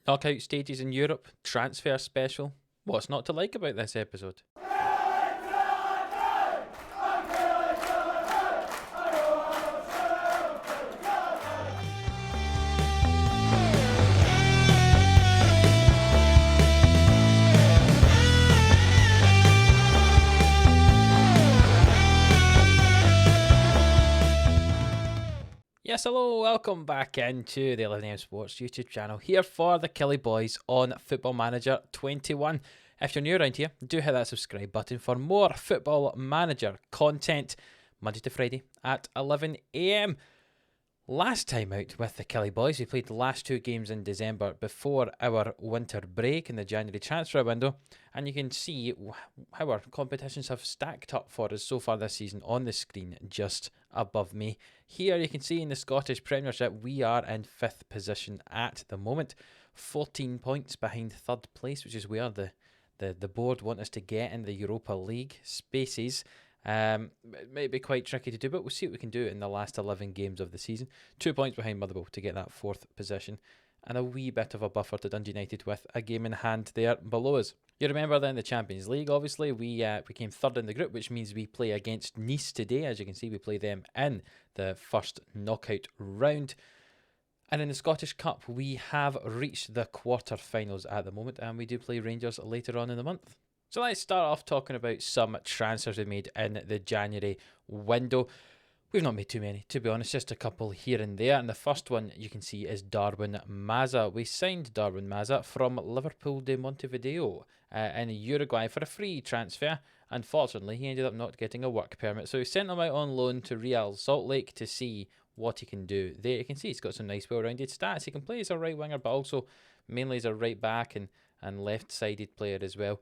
Knockout stages in Europe, transfer special. What's not to like about this episode? Yes, hello, welcome back into the 11am Sports YouTube channel, here for the Killie boys on Football Manager 21. If you're new around here, do hit that subscribe button for more Football Manager content, Monday to Friday at 11am. Last time out with the Killie boys, we played the last two games in December before our winter break in the January transfer window, and you can see how our competitions have stacked up for us so far this season on the screen just above me. Here you can see in the Scottish Premiership we are in 5th position at the moment, 14 points behind 3rd place, which is where the board want us to get in the Europa League spaces. It might be quite tricky to do, but we'll see what we can do in the last 11 games of the season. 2 points behind Motherwell to get that 4th position, and a wee bit of a buffer to Dundee United with a game in hand there below us. You remember then the Champions League, obviously, we came 3rd in the group, which means we play against Nice today. As you can see, we play them in the first knockout round. And in the Scottish Cup, we have reached the quarter-finals at the moment, and we do play Rangers later on in the month. So let's start off talking about some transfers we made in the January window. We've not made too many, to be honest, just a couple here and there. And the first one you can see is Darwin Maza. We signed Darwin Maza from Liverpool de Montevideo in Uruguay for a free transfer. Unfortunately, he ended up not getting a work permit. So we sent him out on loan to Real Salt Lake to see what he can do there. You can see he's got some nice well-rounded stats. He can play as a right winger, but also mainly as a right back and left-sided player as well.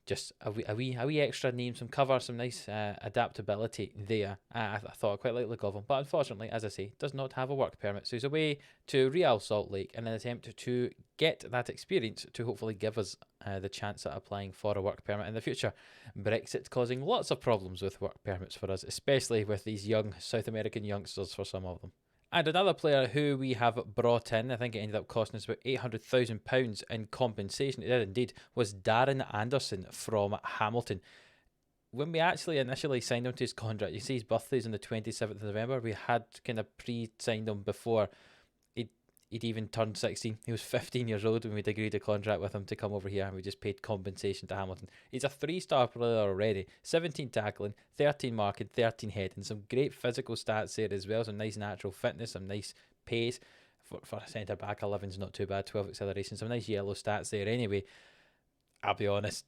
Just a wee extra name, some cover, some nice adaptability there. I thought I quite like the look of him. But unfortunately, as I say, does not have a work permit. So he's away to Real Salt Lake in an attempt to get that experience to hopefully give us the chance at applying for a work permit in the future. Brexit causing lots of problems with work permits for us, especially with these young South American youngsters for some of them. And another player who we have brought in, I think it ended up costing us about £800,000 in compensation, it did indeed, was Darren Anderson from Hamilton. When we actually initially signed him to his contract, you see his birthday's on the 27th of November, we had kind of pre-signed him before he'd even turned 16. He was 15 years old when we'd agreed a contract with him to come over here, and we just paid compensation to Hamilton. He's a 3-star player already, 17 tackling, 13 marking, 13 heading, some great physical stats there as well, some nice natural fitness, some nice pace. For a centre-back, 11's not too bad, 12 acceleration, some nice yellow stats there anyway. I'll be honest,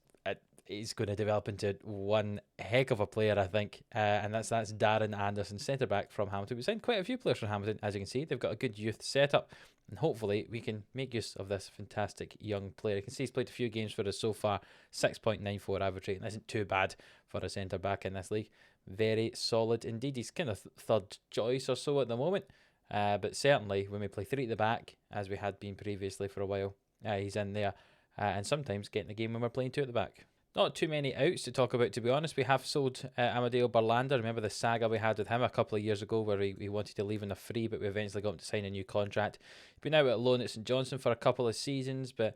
he's going to develop into one heck of a player, I think, and that's Darren Anderson, centre-back from Hamilton. We signed quite a few players from Hamilton, as you can see. They've got a good youth setup, and hopefully we can make use of this fantastic young player. You can see he's played a few games for us so far, 6.94 average rating. That isn't too bad for a centre-back in this league. Very solid indeed. He's kind of third choice or so at the moment, but certainly when we play 3 at the back, as we had been previously for a while, he's in there, and sometimes getting the game when we're playing 2 at the back. Not too many outs to talk about, to be honest. We have sold Amadeo Berlanda. Remember the saga we had with him a couple of years ago where he wanted to leave on a free, but we eventually got him to sign a new contract. He's been out at loan at St Johnstone for a couple of seasons, but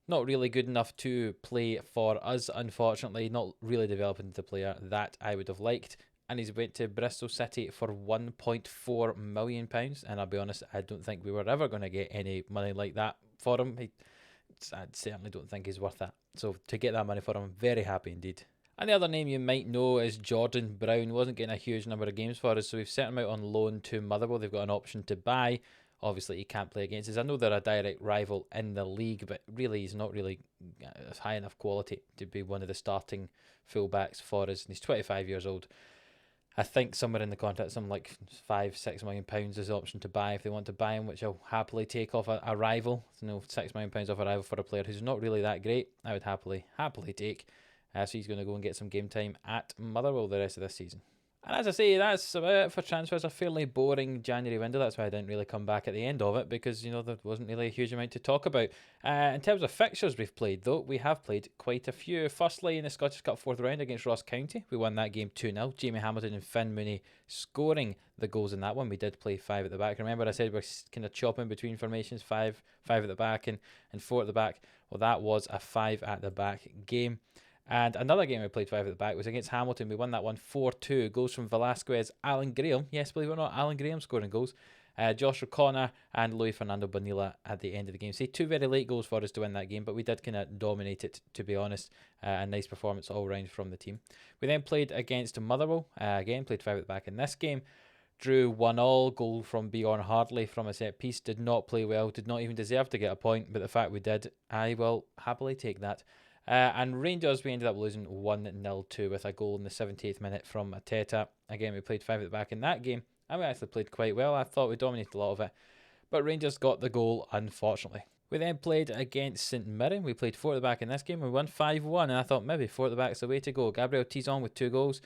not really good enough to play for us, unfortunately. Not really developing into the player that I would have liked. And he's went to Bristol City for £1.4 million. And I'll be honest, I don't think we were ever going to get any money like that for him. I certainly don't think he's worth that. So to get that money for him, I'm very happy indeed. And the other name you might know is Jordan Brown. Wasn't getting a huge number of games for us, so we've sent him out on loan to Motherwell. They've got an option to buy. Obviously, he can't play against us. I know they're a direct rival in the league, but really he's not really high enough quality to be one of the starting fullbacks for us. And he's 25 years old. I think somewhere in the contract, something like £5-6 million is the option to buy if they want to buy him, which I'll happily take off a rival. You know, £6 million off a rival for a player who's not really that great, I would happily take. So he's going to go and get some game time at Motherwell the rest of this season. And as I say, that's about it for transfers. A fairly boring January window. That's why I didn't really come back at the end of it, because, you know, there wasn't really a huge amount to talk about. In terms of fixtures we've played, though, we have played quite a few. Firstly, in the Scottish Cup fourth round against Ross County, we won that game 2-0. Jamie Hamilton and Finn Mooney scoring the goals in that one. We did play 5 at the back. Remember I said we're kind of chopping between formations, 5 at the back and 4 at the back. Well, that was a 5 at the back game. And another game we played 5 at the back was against Hamilton. We won that one 4-2. Goals from Velasquez, Alan Graham. Yes, believe it or not, Alan Graham scoring goals. Josh O'Connor and Luis Fernando Bonilla at the end of the game. See, 2 very late goals for us to win that game, but we did kind of dominate it, to be honest. A nice performance all round from the team. We then played against Motherwell. Again, played 5 at the back in this game. Drew 1-1, goal from Bjorn Hardley from a set piece. Did not play well, did not even deserve to get a point, but the fact we did, I will happily take that. And Rangers, we ended up losing 1-2 with a goal in the 78th minute from Ateta. Again, we played 5 at the back in that game, and we actually played quite well. I thought we dominated a lot of it, but Rangers got the goal, unfortunately. We then played against St Mirren. We played 4 at the back in this game. We won 5-1, and I thought maybe 4 at the back is the way to go. Gabriel Tizon with 2 goals.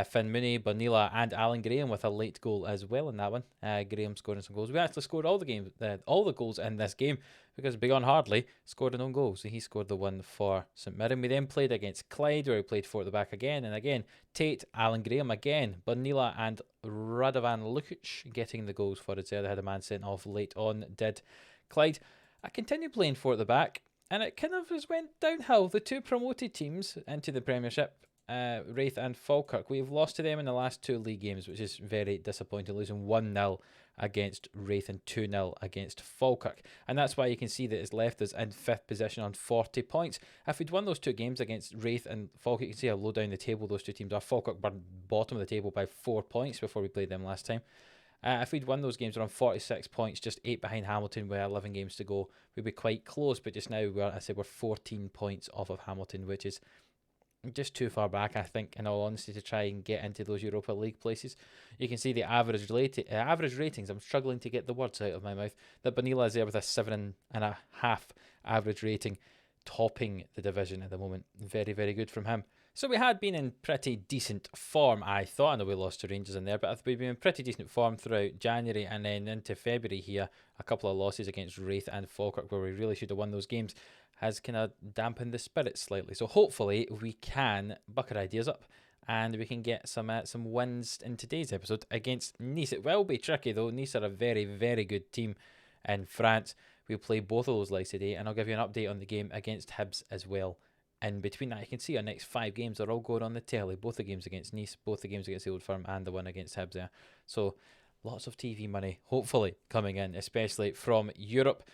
Finn Mooney, Bonilla and Alan Graham with a late goal as well in that one. Graham scoring some goals. We actually scored all the goals in this game, because Bjorn Hardley scored an own goal, so he scored the one for St Mirren. We then played against Clyde, where we played 4 at the back again, and again Tate, Alan Graham again, Bonilla and Radovan Lukic getting the goals for us there. They had a man sent off late on, did Clyde. I continued playing 4 at the back, and it kind of just went downhill. The 2 promoted teams into the Premiership, Raith and Falkirk, we've lost to them in the last 2 league games, which is very disappointing, losing 1-0 against Raith and 2-0 against Falkirk, and that's why you can see that it's left us in 5th position on 40 points. If we'd won those 2 games against Raith and Falkirk, you can see how low down the table those 2 teams are. Falkirk were bottom of the table by 4 points before we played them last time. If we'd won those games, we're on 46 points, just 8 behind Hamilton with 11 games to go. We'd be quite close, but just now we're 14 points off of Hamilton, which is just too far back, I think, in all honesty, to try and get into those Europa League places. You can see the average ratings. I'm struggling to get the words out of my mouth. That Bonilla is there with a 7.5 average rating, topping the division at the moment. Very, very good from him. So we had been in pretty decent form, I thought. I know we lost to Rangers in there, but we've been in pretty decent form throughout January and then into February here. A couple of losses against Raith and Falkirk, where we really should have won those games, has kind of dampened the spirits slightly. So hopefully we can buck our ideas up and we can get some wins in today's episode against Nice. It will be tricky though. Nice are a very, very good team in France. We'll play both of those legs today, and I'll give you an update on the game against Hibs as well. In between that, you can see our next 5 games are all going on the telly. Both the games against Nice, both the games against the Old Firm, and the one against Hibs there. So lots of TV money, hopefully, coming in, especially from Europe.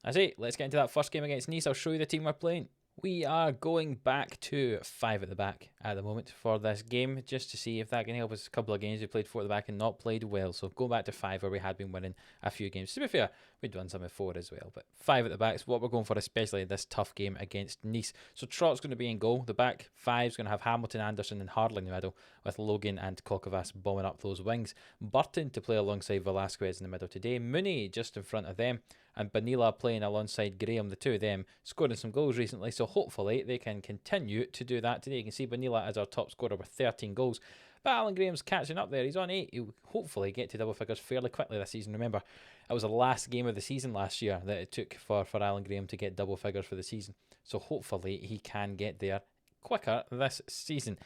I say, let's get into that first game against Nice. I'll show you the team we're playing. We are going back to 5 at the back at the moment for this game, just to see if that can help us. A couple of games we played 4 at the back and not played well, so go back to 5 where we had been winning a few games. To be fair, we'd won some before as well, but 5 at the back is what we're going for, especially this tough game against Nice. So Trott's going to be in goal. The back 5's going to have Hamilton, Anderson and Hardley in the middle, with Logan and Kokavas bombing up those wings. Burton to play alongside Velasquez in the middle today. Mooney just in front of them, and Bonilla playing alongside Graham. The 2 of them scoring some goals recently, so hopefully they can continue to do that today. You can see Bonilla as our top scorer with 13 goals, but Alan Graham's catching up there. He's on 8. He'll hopefully get to double figures fairly quickly this season. Remember, it was the last game of the season last year that it took for Alan Graham to get double figures for the season, so hopefully he can get there quicker this season.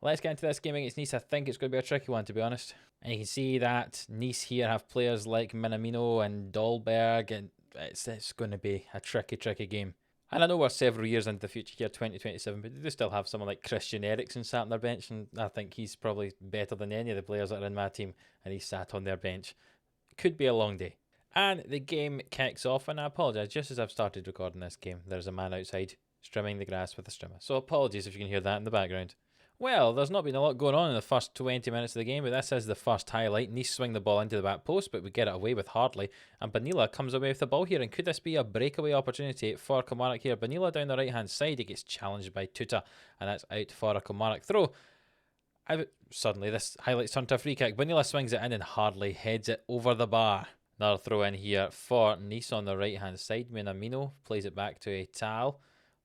Let's get into this game against Nice. I think it's going to be a tricky one, to be honest. And you can see that Nice here have players like Minamino and Dahlberg, and it's going to be a tricky game. And I know we're several years into the future here, 2027, but they do still have someone like Christian Eriksen sat on their bench, and I think he's probably better than any of the players that are in my team, and he's sat on their bench. Could be a long day. And the game kicks off, and I apologise, just as I've started recording this game, there's a man outside trimming the grass with a strimmer. So apologies if you can hear that in the background. Well, there's not been a lot going on in the first 20 minutes of the game, but this is the first highlight. Nice swing the ball into the back post, but we get it away with Hardley, and Bonilla comes away with the ball here, and could this be a breakaway opportunity for Kilmarnock here? Bonilla down the right-hand side, he gets challenged by Tuta, and that's out for a Kilmarnock throw. Suddenly, this highlight's turned to a free kick. Bonilla swings it in, and Hardley heads it over the bar. Another throw in here for Nice on the right-hand side. Minamino plays it back to a Tal.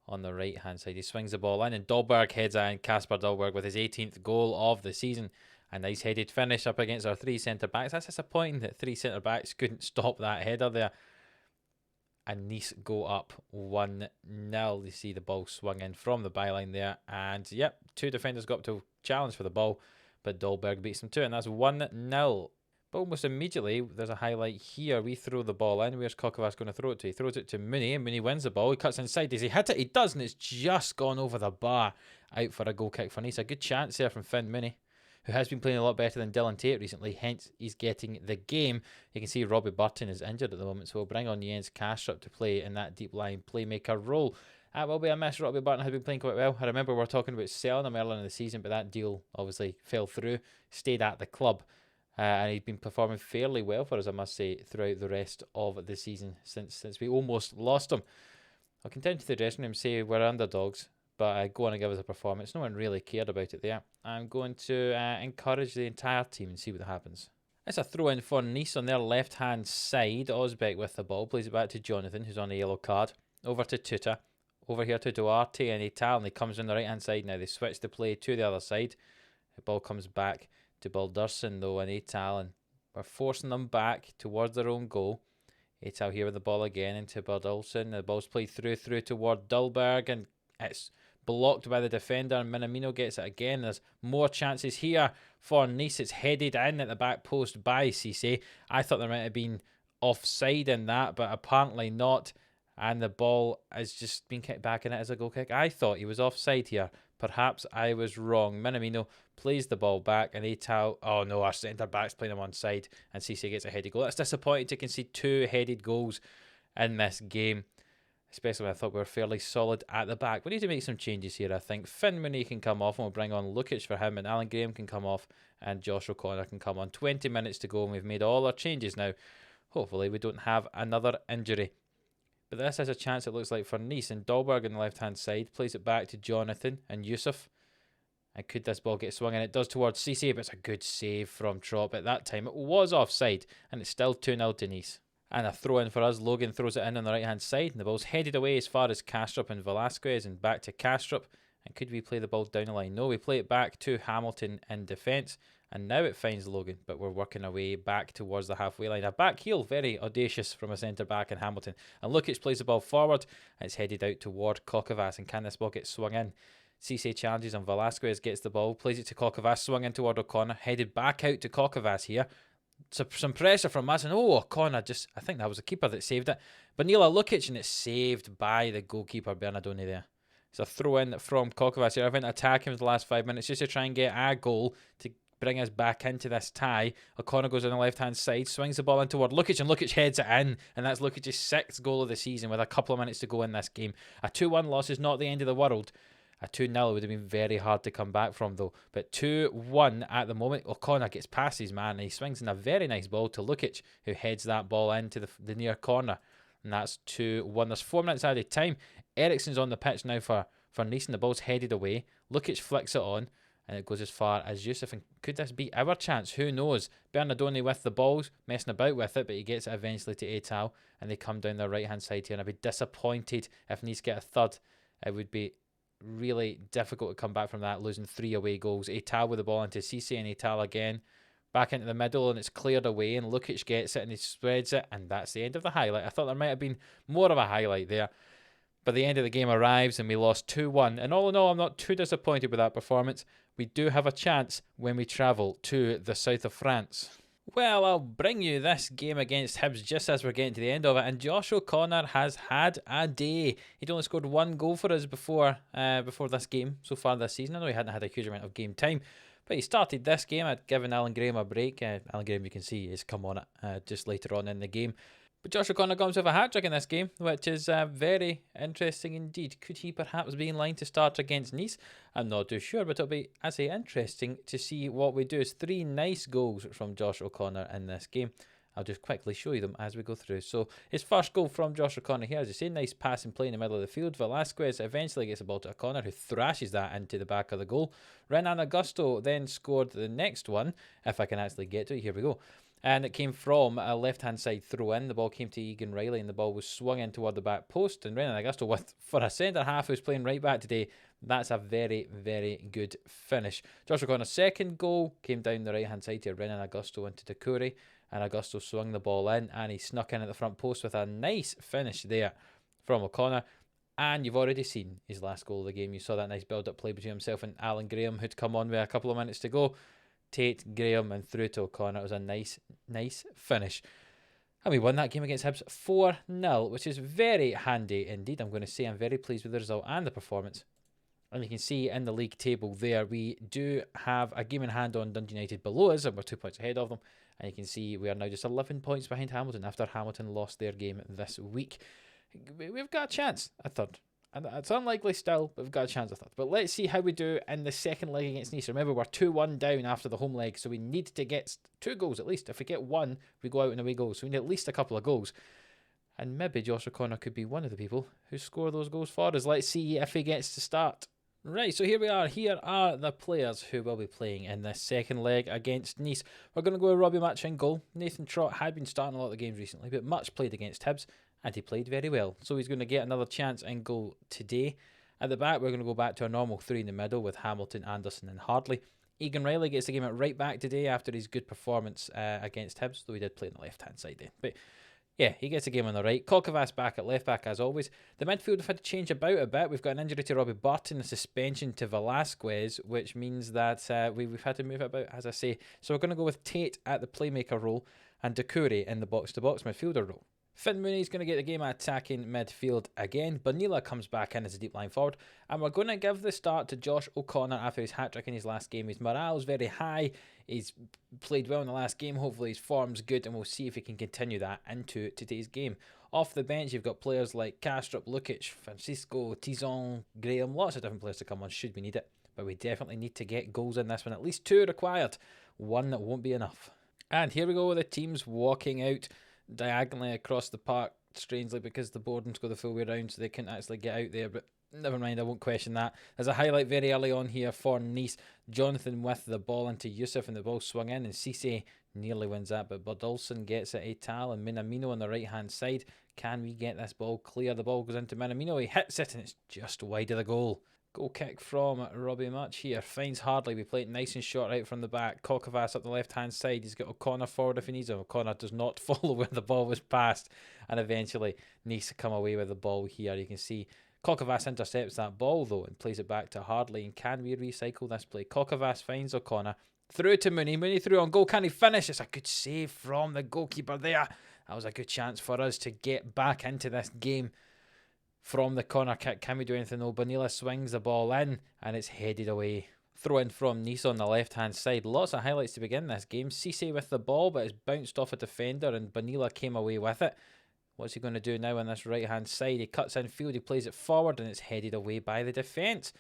On the right hand side, he swings the ball in, and Dahlberg heads in. Kasper Dahlberg with his 18th goal of the season, A nice headed finish up against our 3 centre-backs. That's disappointing that 3 centre-backs couldn't stop that header there. And Nice go up 1-0. You see the ball swung in from the byline there. And yep, 2 defenders got up to challenge for the ball, but Dolberg beats them to it, and that's 1-0. But almost immediately, there's a highlight here. We throw the ball in. Where's Kokavas going to throw it to? He throws it to Mooney, and Mooney wins the ball. He cuts inside. Does he hit it? He does, and it's just gone over the bar. Out for a goal kick for Nice. A good chance there from Finn Mooney, who has been playing a lot better than Dylan Tate recently, hence he's getting the game. You can see Robbie Burton is injured at the moment, so we'll bring on Jens Kastrup to play in that deep line playmaker role. That will be a miss. Robbie Burton has been playing quite well. I remember we were talking about selling him earlier in the season, but that deal obviously fell through. Stayed at the club, and he's been performing fairly well for us, I must say, throughout the rest of the season since we almost lost him. I'll continue to the dressing room and say we're underdogs, but go on and give us a performance. No one really cared about it there. I'm going to encourage the entire team and see what happens. It's a throw in for Nice on their left hand side. Osbeck with the ball, plays it back to Jonathan, who's on a yellow card. Over to Tuta. Over here to Duarte and Ital, and he comes on the right hand side now. They switch the play to the other side. The ball comes back to Baldursson though, and Ital, and we're forcing them back towards their own goal. Ital here with the ball again into Baldursson. The ball's played through toward Dolberg, and it's blocked by the defender, and Minamino gets it again. There's more chances here for Nice. It's headed in at the back post by Cisse. I thought there might have been offside in that, but apparently not. And the ball has just been kicked back in it as a goal kick. I thought he was offside here. Perhaps I was wrong. Minamino plays the ball back, and Ital, oh no, our centre-back's playing him onside, and Cisse gets a headed goal. That's disappointing to concede 2 headed goals in this game, especially when I thought we were fairly solid at the back. We need to make some changes here, I think. Finn Mooney can come off, and we'll bring on Lukic for him, and Alan Graham can come off, and Josh O'Connor can come on. 20 minutes to go, and we've made all our changes now. Hopefully we don't have another injury. But this has a chance, it looks like, for Nice, and Dolberg on the left-hand side plays it back to Jonathan and Yusuf. And could this ball get swung in? It does towards Cisse, but it's a good save from Trop. At that time, it was offside, and it's still 2-0 to Nice. And a throw-in for us. Logan throws it in on the right-hand side, and the ball's headed away as far as Kastrup and Velasquez, and back to Kastrup. And could we play the ball down the line? No, we play it back to Hamilton in defence. And now it finds Logan, but we're working our way back towards the halfway line. A back heel, very audacious from a centre-back in Hamilton. And Lukic plays the ball forward, and it's headed out toward Kokavas. And can this ball get swung in? Cisse challenges, and Velasquez gets the ball, plays it to Kokavas, swung in toward O'Connor, headed back out to Kokavas here. Some pressure from us, and O'Connor I think that was the keeper that saved it. But Nila Lukic, and it's saved by the goalkeeper, Bernardoni there. It's a throw-in from Kokavas here. I've been attacking for the last 5 minutes just to try and get a goal to bring us back into this tie. O'Connor goes on the left-hand side, swings the ball in toward Lukic, and Lukic heads it in, and that's Lukic's 6th goal of the season with a couple of minutes to go in this game. A 2-1 loss is not the end of the world. A 2-0 would have been very hard to come back from though, but 2-1 at the moment. O'Connor gets past his man, and he swings in a very nice ball to Lukic, who heads that ball into the near corner, and that's 2-1. There's 4 minutes added time. Eriksen's on the pitch now for Nice, and the ball's headed away. Lukic flicks it on, and it goes as far as Yusuf. And could this be our chance? Who knows? Bernardoni with the balls, messing about with it, but he gets it eventually to Etal, and they come down the right-hand side here. And I'd be disappointed if Nice get a third. It would be really difficult to come back from that, losing 3 away goals. Etal with the ball into Cisse, and Etal again. Back into the middle, and it's cleared away, and Lukic gets it, and he spreads it, and that's the end of the highlight. I thought there might have been more of a highlight there. But the end of the game arrives, and we lost 2-1. And all in all, I'm not too disappointed with that performance. We do have a chance when we travel to the south of France. Well, I'll bring you this game against Hibs just as we're getting to the end of it. And Josh O'Connor has had a day. He'd only scored 1 goal for us before this game so far this season. I know he hadn't had a huge amount of game time, but he started this game. I'd given Alan Graham a break. Alan Graham, you can see, has come on it just later on in the game. But Josh O'Connor comes with a hat-trick in this game, which is very interesting indeed. Could he perhaps be in line to start against Nice? I'm not too sure, but it'll be, I say, interesting to see what we do. It's 3 nice goals from Josh O'Connor in this game. I'll just quickly show you them as we go through. So his first goal from Josh O'Connor here, as you say, nice pass and play in the middle of the field. Velasquez eventually gets the ball to O'Connor, who thrashes that into the back of the goal. Renan Augusto then scored the next one, if I can actually get to it. Here we go. And it came from a left-hand side throw-in. The ball came to Egan Riley, and the ball was swung in toward the back post. And Renan Augusto, for a centre-half who's playing right back today, that's a very, very good finish. Josh O'Connor's second goal came down the right-hand side to Renan Augusto into Doucouré. And Augusto swung the ball in, and he snuck in at the front post with a nice finish there from O'Connor. And you've already seen his last goal of the game. You saw that nice build-up play between himself and Alan Graham, who'd come on with a couple of minutes to go. Tate, Graham, and through to O'Connor. It was a nice finish. And we won that game against Hibs 4-0, which is very handy indeed. I'm going to say I'm very pleased with the result and the performance. And you can see in the league table there, we do have a game in hand on Dundee United below us, and we're 2 points ahead of them. And you can see we are now just 11 points behind Hamilton after Hamilton lost their game this week. We've got a chance, a third. And it's unlikely still, but we've got a chance, a third. But let's see how we do in the second leg against Nice. Remember, we're 2-1 down after the home leg, so we need to get 2 goals at least. If we get 1, we go out in away goals. So we need at least a couple of goals. And maybe Josh O'Connor could be one of the people who score those goals for us. Let's see if he gets to start. Right, so here we are. Here are the players who will be playing in this second leg against Nice. We're going to go with Robbie Much in goal. Nathan Trott had been starting a lot of the games recently, but Much played against Hibs, and he played very well. So he's going to get another chance in goal today. At the back, we're going to go back to a normal 3 in the middle with Hamilton, Anderson and Hardley. Egan Riley gets the game at right back today after his good performance against Hibs, though he did play on the left-hand side then. But yeah, he gets a game on the right. Kolkovas back at left back as always. The midfield have had to change about a bit. We've got an injury to Robbie Burton, a suspension to Velasquez, which means that we've had to move about, as I say. So we're going to go with Tate at the playmaker role and Doucouré in the box-to-box midfielder role. Finn Mooney's going to get the game attacking midfield again. Bonilla comes back in as a deep line forward. And we're going to give the start to Josh O'Connor after his hat-trick in his last game. His morale's very high. He's played well in the last game. Hopefully his form's good, and we'll see if he can continue that into today's game. Off the bench, you've got players like Kastrup, Lukic, Francisco, Tizon, Graham. Lots of different players to come on should we need it. But we definitely need to get goals in this one. At least 2 required. 1 that won't be enough. And here we go with the teams walking out diagonally across the park, strangely, because the boardings go the full way around, so they couldn't actually get out there, but never mind, I won't question that. There's a highlight very early on here for Nice. Jonathan with the ball into Yusuf, and the ball swung in, and Cisse nearly wins that, but Burdolson gets it. Etal and Minamino on the right hand side. Can we get this ball clear? The ball goes into Minamino, he hits it, and it's just wide of the goal. Goal kick from Robbie Much here. Finds Hardley. We play it nice and short out from the back. Kolkovas up the left-hand side. He's got O'Connor forward if he needs him. O'Connor does not follow where the ball was passed. And eventually needs to come away with the ball here. You can see Kolkovas intercepts that ball, though, and plays it back to Hardley. And can we recycle this play? Kolkovas finds O'Connor. Through to Mooney. Mooney through on goal. Can he finish? It's a good save from the goalkeeper there. That was a good chance for us to get back into this game. From the corner kick, can we do anything? No, Bonilla swings the ball in and it's headed away. Throw in from Nice on the left-hand side. Lots of highlights to begin this game. Cisse with the ball, but it's bounced off a defender and Bonilla came away with it. What's he going to do now on this right-hand side? He cuts in field, he plays it forward and it's headed away by the defence.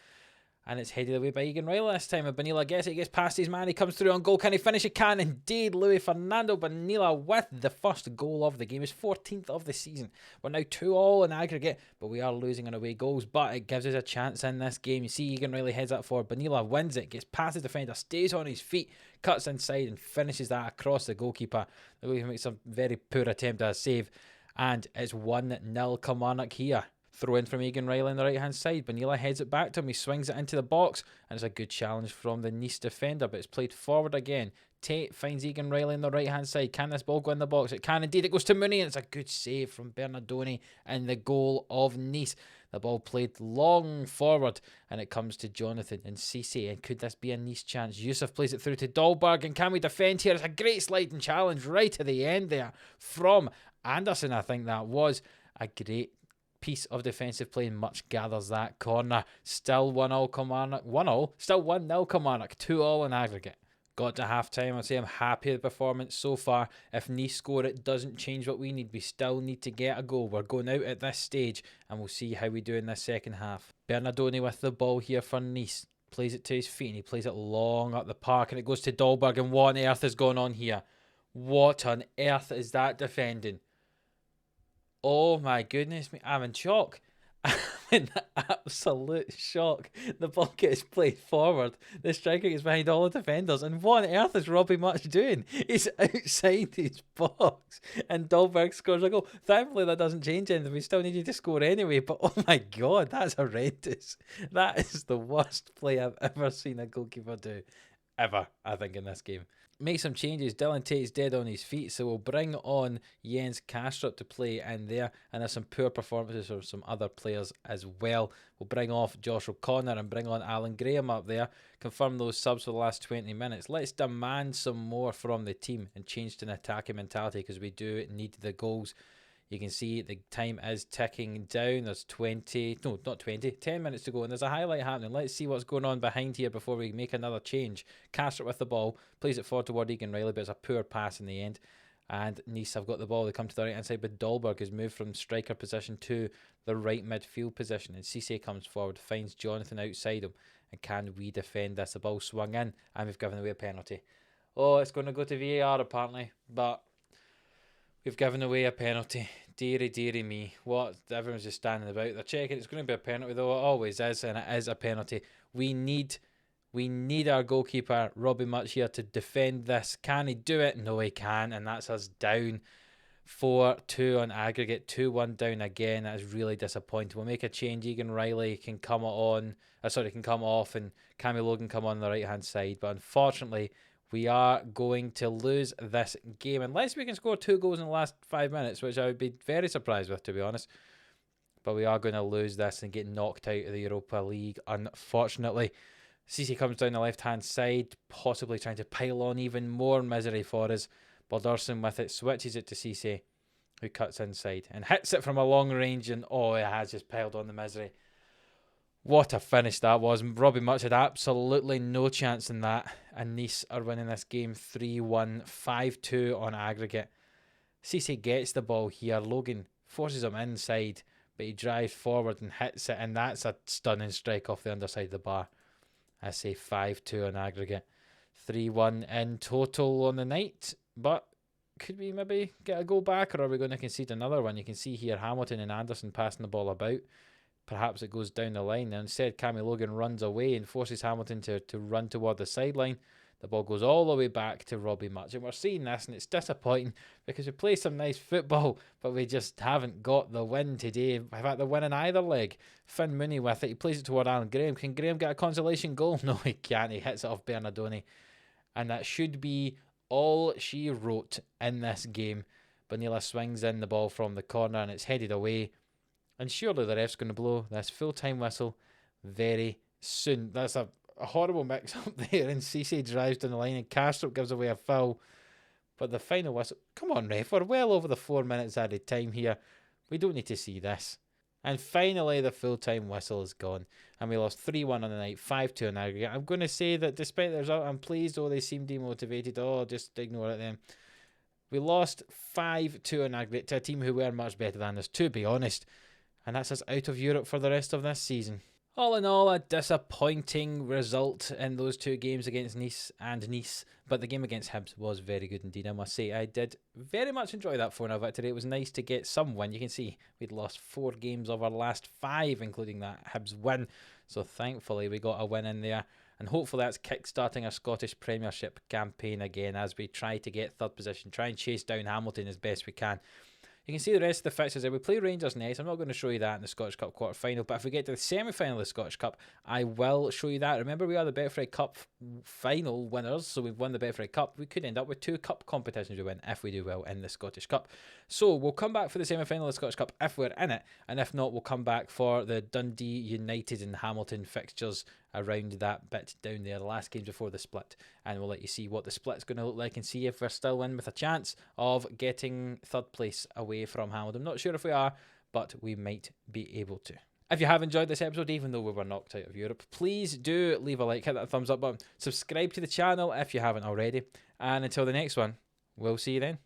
And it's headed away by Egan Riley this time. And Bonilla gets it, he gets past his man, he comes through on goal. Can he finish? He can indeed. Luis Fernando Bonilla with the first goal of the game. His 14th of the season. We're now 2-2 in aggregate, but we are losing on away goals. But it gives us a chance in this game. You see Egan Riley heads up forward. Bonilla wins it, gets past the defender, stays on his feet, cuts inside and finishes that across the goalkeeper. The goalkeeper makes a very poor attempt at a save. And it's 1-0 Kilmarnock here. Throw in from Egan Riley on the right hand side. Bonilla heads it back to him. He swings it into the box. And it's a good challenge from the Nice defender. But it's played forward again. Tate finds Egan Riley on the right hand side. Can this ball go in the box? It can indeed. It goes to Mooney. And it's a good save from Bernardoni in the goal of Nice. The ball played long forward. And it comes to Jonathan and Cisse. And could this be a Nice chance? Yusuf plays it through to Dahlberg. And can we defend here? It's a great sliding challenge right to the end there from Anderson. I think that was a great piece of defensive play. Much gathers that corner. Still 1-0 Kilmarnock. 1-0. Still 1-0 Kilmarnock. 2-2 in aggregate. Got to half time. I'll say I'm happy with the performance so far. If Nice score, it doesn't change what we need. We still need to get a goal. We're going out at this stage and we'll see how we do in this second half. Bernardoni with the ball here for Nice. Plays it to his feet and he plays it long up the park and it goes to Dahlberg. And what on earth is going on here? What on earth is that defending? Oh my goodness me, I'm in shock. In absolute shock, the ball gets played forward. The striker gets behind all the defenders, and what on earth is Robbie Much doing? He's outside his box, and Dahlberg scores a goal. Thankfully, that doesn't change anything. We still needed to score anyway. But oh my god, that's horrendous. That is the worst play I've ever seen a goalkeeper do, ever. I think in this game. Make some changes. Dylan Tate's dead on his feet, so we'll bring on Jens Kastrup to play in there, and there's some poor performances from some other players as well. We'll bring off Josh O'Connor and bring on Alan Graham up there, confirm those subs for the last 20 minutes. Let's demand some more from the team and change to an attacking mentality, because we do need the goals. You can see the time is ticking down. There's 10 minutes to go, and there's a highlight happening. Let's see what's going on behind here before we make another change. Kastrup with the ball, plays it forward toward Egan Riley, but it's a poor pass in the end. And Nice have got the ball. They come to the right hand side, but Dahlberg has moved from striker position to the right midfield position. And Cisse comes forward, finds Jonathan outside him. And can we defend this? The ball swung in, and we've given away a penalty. Oh, it's going to go to VAR apparently, but we've given away a penalty. Deary, deary me. What? Everyone's just standing about. They're checking. It's going to be a penalty, though. It always is, and it is a penalty. We need our goalkeeper, Robbie Much, here to defend this. Can he do it? No, he can, and that's us down 4-2 on aggregate. 2-1 down again. That is really disappointing. We'll make a change. Egan Riley can come on. Can come off, and Cammy Logan come on the right-hand side. But unfortunately, we are going to lose this game unless we can score 2 goals in the last 5 minutes, which I would be very surprised with, to be honest. But we are going to lose this and get knocked out of the Europa League, unfortunately. Cisse comes down the left-hand side, possibly trying to pile on even more misery for us. Balderson with it, switches it to Cisse, who cuts inside and hits it from a long range, and oh, it has just piled on the misery. What a finish that was. Robbie Much had absolutely no chance in that. And Nice are winning this game 3-1, 5-2 on aggregate. Cisse gets the ball here. Logan forces him inside, but he drives forward and hits it. And that's a stunning strike off the underside of the bar. I say 5-2 on aggregate. 3-1 in total on the night. But could we maybe get a goal back, or are we going to concede another one? You can see here Hamilton and Anderson passing the ball about. Perhaps it goes down the line. And instead, Cammy Logan runs away and forces Hamilton to run toward the sideline. The ball goes all the way back to Robbie Much. And we're seeing this, and it's disappointing because we play some nice football, but we just haven't got the win today. In fact, the win in either leg. Finn Mooney with it. He plays it toward Alan Graham. Can Graham get a consolation goal? No, he can't. He hits it off Bernardoni. And that should be all she wrote in this game. Bonilla swings in the ball from the corner, and it's headed away. And surely the ref's going to blow this full-time whistle very soon. That's a horrible mix-up there. And Cisse drives down the line, and Kastrup gives away a foul. But the final whistle... Come on, ref. We're well over the 4 minutes added time here. We don't need to see this. And finally, the full-time whistle is gone. And we lost 3-1 on the night, 5-2 on aggregate. I'm going to say that despite the result, I'm pleased. Oh, they seem demotivated. Oh, just ignore it then. We lost 5-2 on aggregate to a team who were much better than us, to be honest. And that's us out of Europe for the rest of this season. All in all, a disappointing result in those 2 games against Nice and Nice. But the game against Hibs was very good indeed, I must say. I did very much enjoy that 4-0 victory. It was nice to get some win. You can see we'd lost 4 games of our last 5, including that Hibs win. So thankfully we got a win in there. And hopefully that's kick-starting our Scottish Premiership campaign again as we try to get 3rd position, try and chase down Hamilton as best we can. You can see the rest of the fixtures there. We play Rangers next. I'm not going to show you that in the Scottish Cup quarter-final, but if we get to the semi-final of the Scottish Cup, I will show you that. Remember, we are the Betfred Cup final winners, so we've won the Betfred Cup. We could end up with 2 cup competitions we win if we do well in the Scottish Cup. So we'll come back for the semi-final of the Scottish Cup if we're in it, and if not, we'll come back for the Dundee United and Hamilton fixtures around that bit down there, the last games before the split, and we'll let you see what the split's going to look like and see if we're still in with a chance of getting 3rd place away from Hamilton. I'm not sure if we are, but we might be able to. If you have enjoyed this episode, even though we were knocked out of Europe, please do leave a like, hit that thumbs up button, subscribe to the channel if you haven't already, and until the next one, we'll see you then.